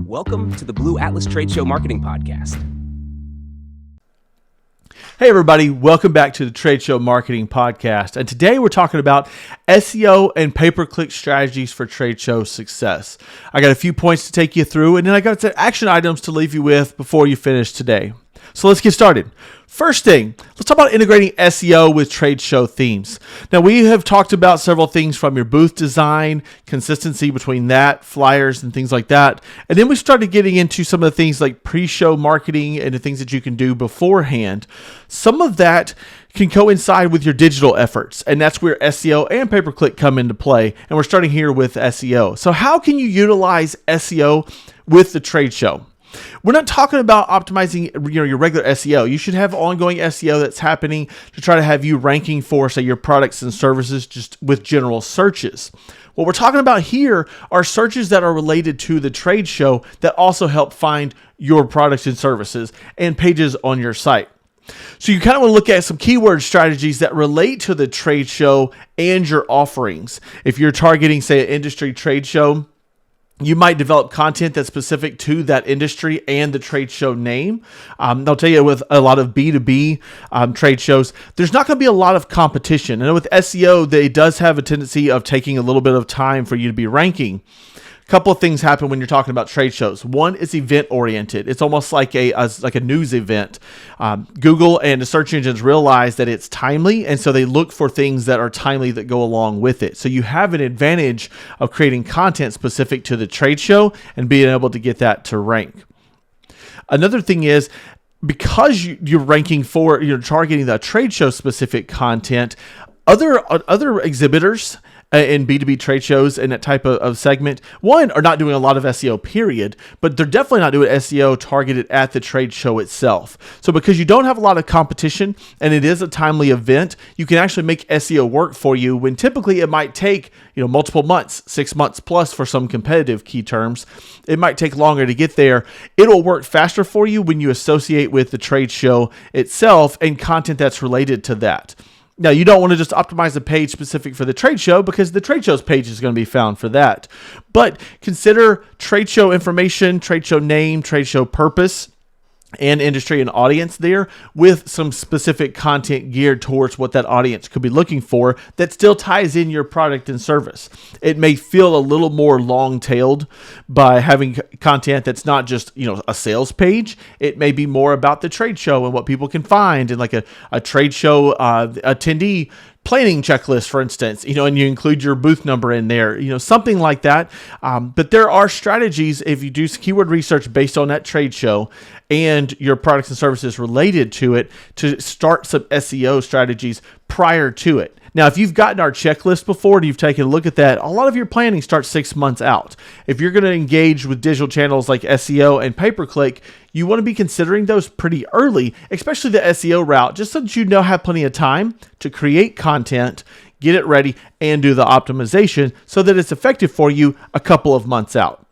Welcome to the Blue Atlas Trade Show Marketing Podcast. Hey everybody, welcome back to the Trade Show Marketing Podcast. And today we're talking about SEO and pay-per-click strategies for trade show success. I got a few points to take you through, and then I got some action items to leave you with before you finish today. So let's get started. First thing, let's talk about integrating SEO with trade show themes. Now, we have talked about several things from your booth design, consistency between that, flyers, and things like that. And then we started getting into some of the things like pre-show marketing and the things that you can do beforehand. Some of that can coincide with your digital efforts, and that's where SEO and pay-per-click come into play. And we're starting here with SEO. So how can you utilize SEO with the trade show? We're not talking about optimizing, your regular SEO. You should have ongoing SEO that's happening to try to have you ranking for, say, your products and services just with general searches. What we're talking about here are searches that are related to the trade show that also help find your products and services and pages on your site. So you kind of want to look at some keyword strategies that relate to the trade show and your offerings. If you're targeting, say, an industry trade show, you might develop content that's specific to that industry and the trade show name. They'll tell you with a lot of B2B trade shows, there's not going to be a lot of competition. And with SEO, they does have a tendency of taking a little bit of time for you to be ranking. A couple of things happen when you're talking about trade shows. One is event oriented. It's almost like a news event. Google and the search engines realize that it's timely, and so they look for things that are timely that go along with it. So you have an advantage of creating content specific to the trade show and being able to get that to rank. Another thing is, because you're ranking for, you're targeting the trade show specific content, other exhibitors in B2B trade shows and that type of segment, one, are not doing a lot of SEO period, but they're definitely not doing SEO targeted at the trade show itself. So because you don't have a lot of competition and it is a timely event, you can actually make SEO work for you when typically it might take multiple months, 6 months plus for some competitive key terms. It might take longer to get there. It'll work faster for you when you associate with the trade show itself and content that's related to that. Now, you don't want to just optimize a page specific for the trade show because the trade show's page is going to be found for that. But consider trade show information, trade show name, trade show purpose, and industry and audience there with some specific content geared towards what that audience could be looking for that still ties in your product and service. It may feel a little more long-tailed by having content that's not just, a sales page. It may be more about the trade show and what people can find and like a trade show attendee planning checklist, for instance, and you include your booth number in there, something like that. But there are strategies if you do keyword research based on that trade show and your products and services related to it to start some SEO strategies prior to it. Now, if you've gotten our checklist before and you've taken a look at that, a lot of your planning starts 6 months out. If you're going to engage with digital channels like SEO and pay-per-click, you want to be considering those pretty early, especially the SEO route, just so that have plenty of time to create content, get it ready, and do the optimization so that it's effective for you a couple of months out.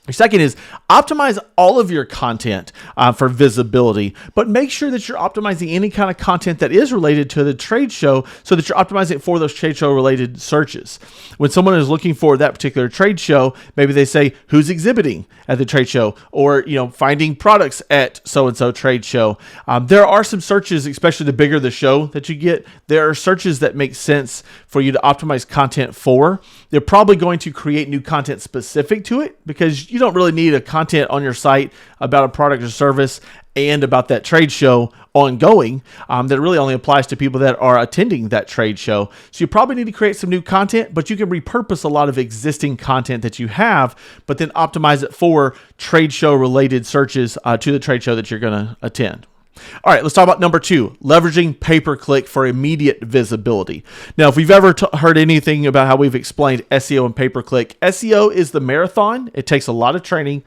The second is optimize all of your content for visibility, but make sure that you're optimizing any kind of content that is related to the trade show so that you're optimizing it for those trade show related searches. When someone is looking for that particular trade show, maybe they say who's exhibiting at the trade show or, finding products at so-and-so trade show. There are some searches, especially the bigger the show that you get, there are searches that make sense for you to optimize content for. They're probably going to create new content specific to it because you don't really need a content on your site about a product or service and about that trade show ongoing. That really only applies to people that are attending that trade show. So you probably need to create some new content, but you can repurpose a lot of existing content that you have, but then optimize it for trade show related searches to the trade show that you're going to attend. All right, let's talk about number 2, leveraging pay-per-click for immediate visibility. Now, if we've ever heard anything about how we've explained SEO and pay-per-click, SEO is the marathon. It takes a lot of training.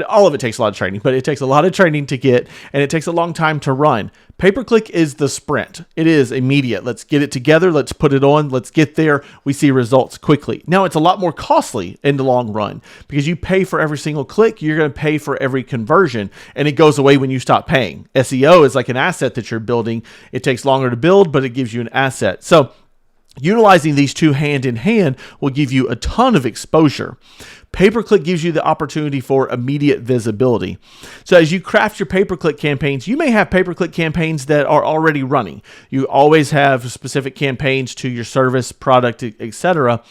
All of it takes a lot of training, but it takes a lot of training to get, and it takes a long time to run. Pay-per-click is the sprint. It is immediate. Let's get it together. Let's put it on. Let's get there. We see results quickly. Now, it's a lot more costly in the long run because you pay for every single click. You're going to pay for every conversion, and it goes away when you stop paying. SEO is like an asset that you're building. It takes longer to build, but it gives you an asset. So utilizing these two hand in hand will give you a ton of exposure. Pay-per-click gives you the opportunity for immediate visibility. So as you craft your pay-per-click campaigns, you may have pay-per-click campaigns that are already running. You always have specific campaigns to your service, product, etc.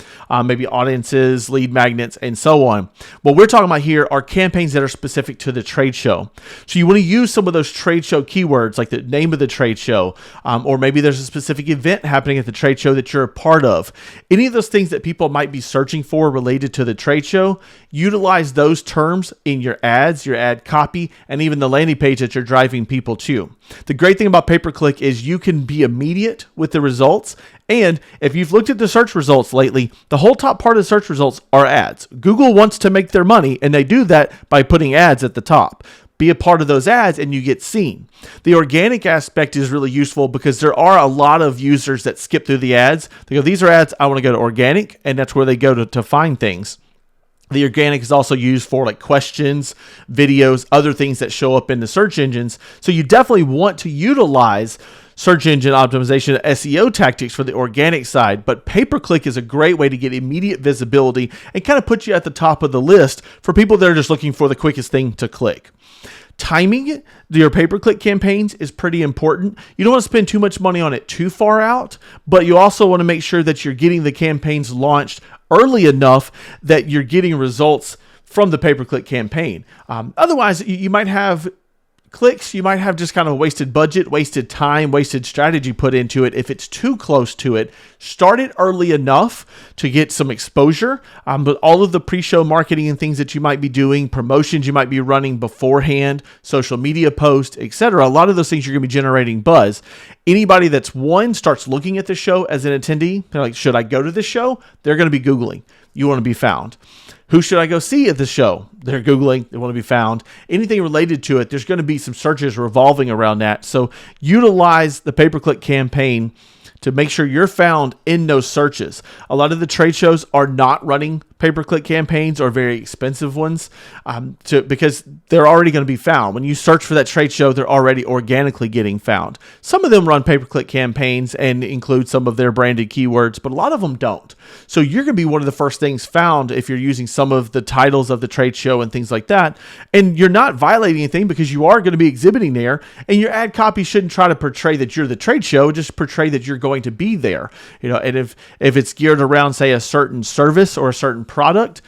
Maybe audiences, lead magnets, and so on. What we're talking about here are campaigns that are specific to the trade show. So you want to use some of those trade show keywords, like the name of the trade show, or maybe there's a specific event happening at the trade show that you're a part of. Any of those things that people might be searching for related to the trade show, utilize those terms in your ads, your ad copy, and even the landing page that you're driving people to. The great thing about pay-per-click is you can be immediate with the results. And if you've looked at the search results lately, the whole top part of the search results are ads. Google wants to make their money, and they do that by putting ads at the top. Be a part of those ads and you get seen. The organic aspect is really useful because there are a lot of users that skip through the ads. They go, these are ads, I want to go to organic, and that's where they go to find things. The organic is also used for like questions, videos, other things that show up in the search engines. So you definitely want to utilize search engine optimization, SEO tactics for the organic side, but pay-per-click is a great way to get immediate visibility and kind of put you at the top of the list for people that are just looking for the quickest thing to click. Timing your pay-per-click campaigns is pretty important. You don't want to spend too much money on it too far out, but you also want to make sure that you're getting the campaigns launched early enough that you're getting results from the pay-per-click campaign. Otherwise, you might have clicks, you might have just kind of wasted budget, wasted time, wasted strategy put into it. If it's too close to it, start it early enough to get some exposure. But all of the pre-show marketing and things that you might be doing, promotions you might be running beforehand, social media posts, etc. A lot of those things you're going to be generating buzz. Anybody that's starts looking at the show as an attendee, they're like, should I go to this show? They're going to be Googling. You want to be found. Who should I go see at the show? They're Googling. They want to be found. Anything related to it, there's going to be some searches revolving around that. So utilize the pay-per-click campaign to make sure you're found in those searches. A lot of the trade shows are not running pay-per-click campaigns or very expensive ones because they're already going to be found. When you search for that trade show, they're already organically getting found. Some of them run pay-per-click campaigns and include some of their branded keywords, but a lot of them don't. So you're going to be one of the first things found if you're using some of the titles of the trade show and things like that. And you're not violating anything because you are going to be exhibiting there, and your ad copy shouldn't try to portray that you're the trade show, just portray that you're going to be there. And if it's geared around, say, a certain service or a certain product,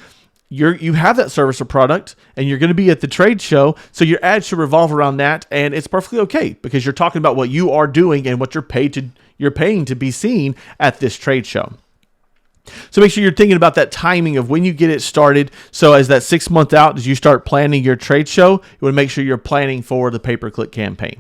you have that service or product and you're going to be at the trade show, so your ad should revolve around that, and it's perfectly okay because you're talking about what you are doing and what you're paying to be seen at this trade show. So make sure you're thinking about that timing of when you get it started. So as that 6 month out, as you start planning your trade show, you want to make sure you're planning for the pay-per-click campaign.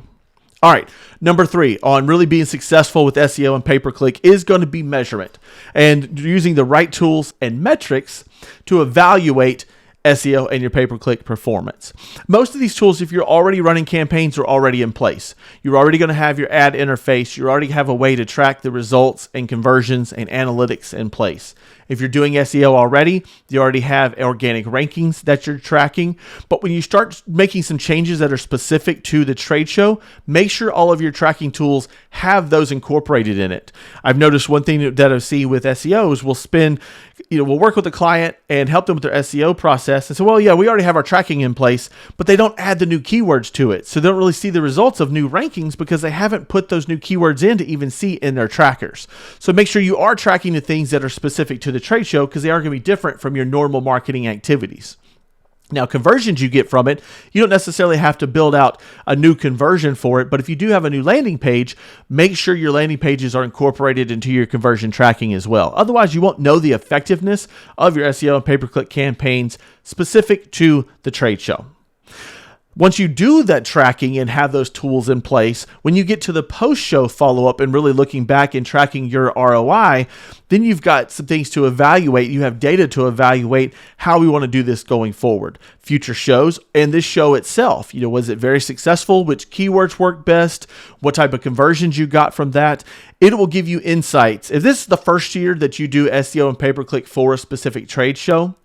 All right, number 3 on really being successful with SEO and pay-per-click is going to be measurement and using the right tools and metrics to evaluate SEO and your pay-per-click performance. Most of these tools, if you're already running campaigns, are already in place. You're already going to have your ad interface. You already have a way to track the results and conversions and analytics in place. If you're doing SEO already, you already have organic rankings that you're tracking. But when you start making some changes that are specific to the trade show, make sure all of your tracking tools have those incorporated in it. I've noticed one thing that I see with SEOs, we'll work with the client and help them with their SEO process and say, well, yeah, we already have our tracking in place, but they don't add the new keywords to it. So they don't really see the results of new rankings because they haven't put those new keywords in to even see in their trackers. So make sure you are tracking the things that are specific to the trade show because they are going to be different from your normal marketing activities. Now, conversions you get from it, you don't necessarily have to build out a new conversion for it, but if you do have a new landing page, make sure your landing pages are incorporated into your conversion tracking as well. Otherwise, you won't know the effectiveness of your SEO and pay-per-click campaigns specific to the trade show. Once you do that tracking and have those tools in place, when you get to the post-show follow-up and really looking back and tracking your ROI, then you've got some things to evaluate. You have data to evaluate how we want to do this going forward. Future shows and this show itself. Was it very successful? Which keywords worked best? What type of conversions you got from that? It will give you insights. If this is the first year that you do SEO and pay-per-click for a specific trade show,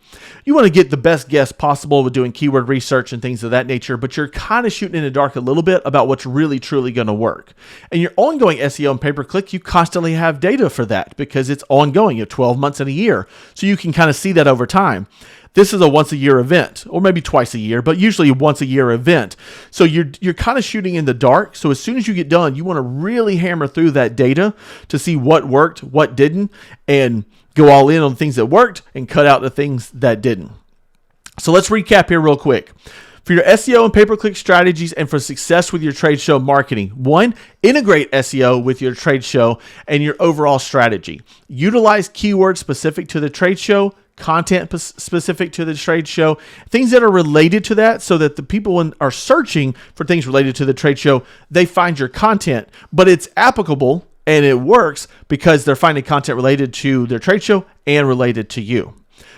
you want to get the best guess possible with doing keyword research and things of that nature, but you're kind of shooting in the dark a little bit about what's really, truly going to work. And your ongoing SEO and pay-per-click, you constantly have data for that because it's ongoing. You have 12 months in a year, so you can kind of see that over time. This is a once a year event, or maybe twice a year, but usually a once a year event. So you're kind of shooting in the dark. So as soon as you get done, you want to really hammer through that data to see what worked, what didn't, and go all in on things that worked and cut out the things that didn't. So let's recap here real quick. For your SEO and pay-per-click strategies and for success with your trade show marketing, 1, integrate SEO with your trade show and your overall strategy. Utilize keywords specific to the trade show, content specific to the trade show, things that are related to that, so that the people are searching for things related to the trade show, they find your content, but it's applicable and it works because they're finding content related to their trade show and related to you.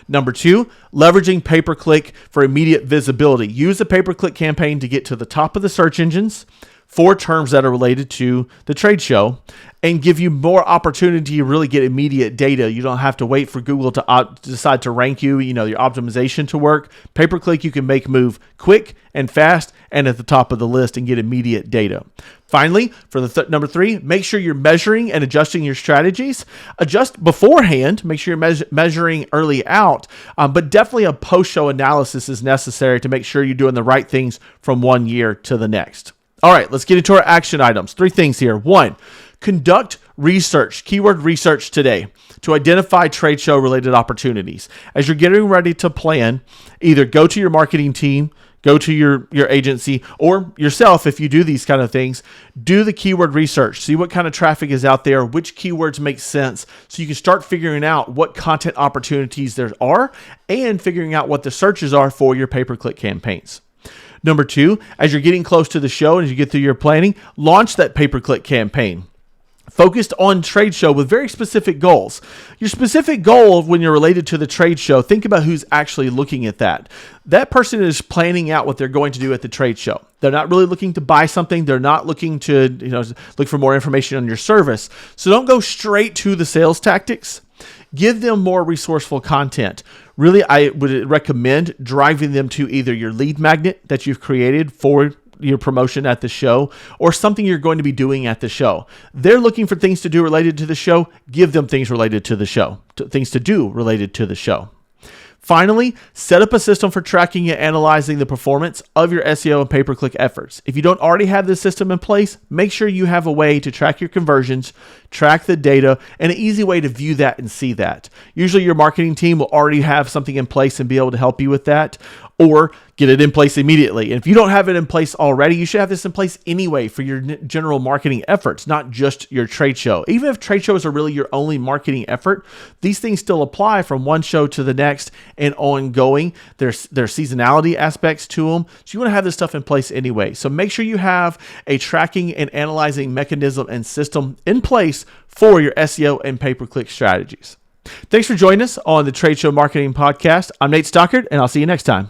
Number 2, leveraging pay-per-click for immediate visibility. Use a pay-per-click campaign to get to the top of the search engines for terms that are related to the trade show and give you more opportunity to really get immediate data. You don't have to wait for Google to decide to rank you, your optimization to work. Pay-per-click, you can make move quick and fast and at the top of the list and get immediate data. Finally, for the number 3, make sure you're measuring and adjusting your strategies. Adjust beforehand, make sure you're measuring early out, but definitely a post-show analysis is necessary to make sure you're doing the right things from one year to the next. All right, let's get into our action items. 3 things here. 1, conduct research, keyword research today to identify trade show related opportunities. As you're getting ready to plan, either go to your marketing team, go to your agency, or yourself if you do these kind of things. Do the keyword research. See what kind of traffic is out there, which keywords make sense, so you can start figuring out what content opportunities there are and figuring out what the searches are for your pay-per-click campaigns. Number 2, as you're getting close to the show and as you get through your planning, launch that pay-per-click campaign. Focused on trade show with very specific goals. Your specific goal when you're related to the trade show, think about who's actually looking at that. That person is planning out what they're going to do at the trade show. They're not really looking to buy something. They're not looking to look for more information on your service. So don't go straight to the sales tactics. Give them more resourceful content. Really, I would recommend driving them to either your lead magnet that you've created for your promotion at the show or something you're going to be doing at the show. They're looking for things to do related to the show. Give them things related to the show, things to do related to the show. Finally, set up a system for tracking and analyzing the performance of your SEO and pay-per-click efforts. If you don't already have this system in place, make sure you have a way to track your conversions, track the data, and an easy way to view that and see that. Usually your marketing team will already have something in place and be able to help you with that, or get it in place immediately. And if you don't have it in place already, you should have this in place anyway for your general marketing efforts, not just your trade show. Even if trade shows are really your only marketing effort, these things still apply from one show to the next and ongoing. There's seasonality aspects to them. So you want to have this stuff in place anyway. So make sure you have a tracking and analyzing mechanism and system in place for your SEO and pay-per-click strategies. Thanks for joining us on the Trade Show Marketing Podcast. I'm Nate Stockard, and I'll see you next time.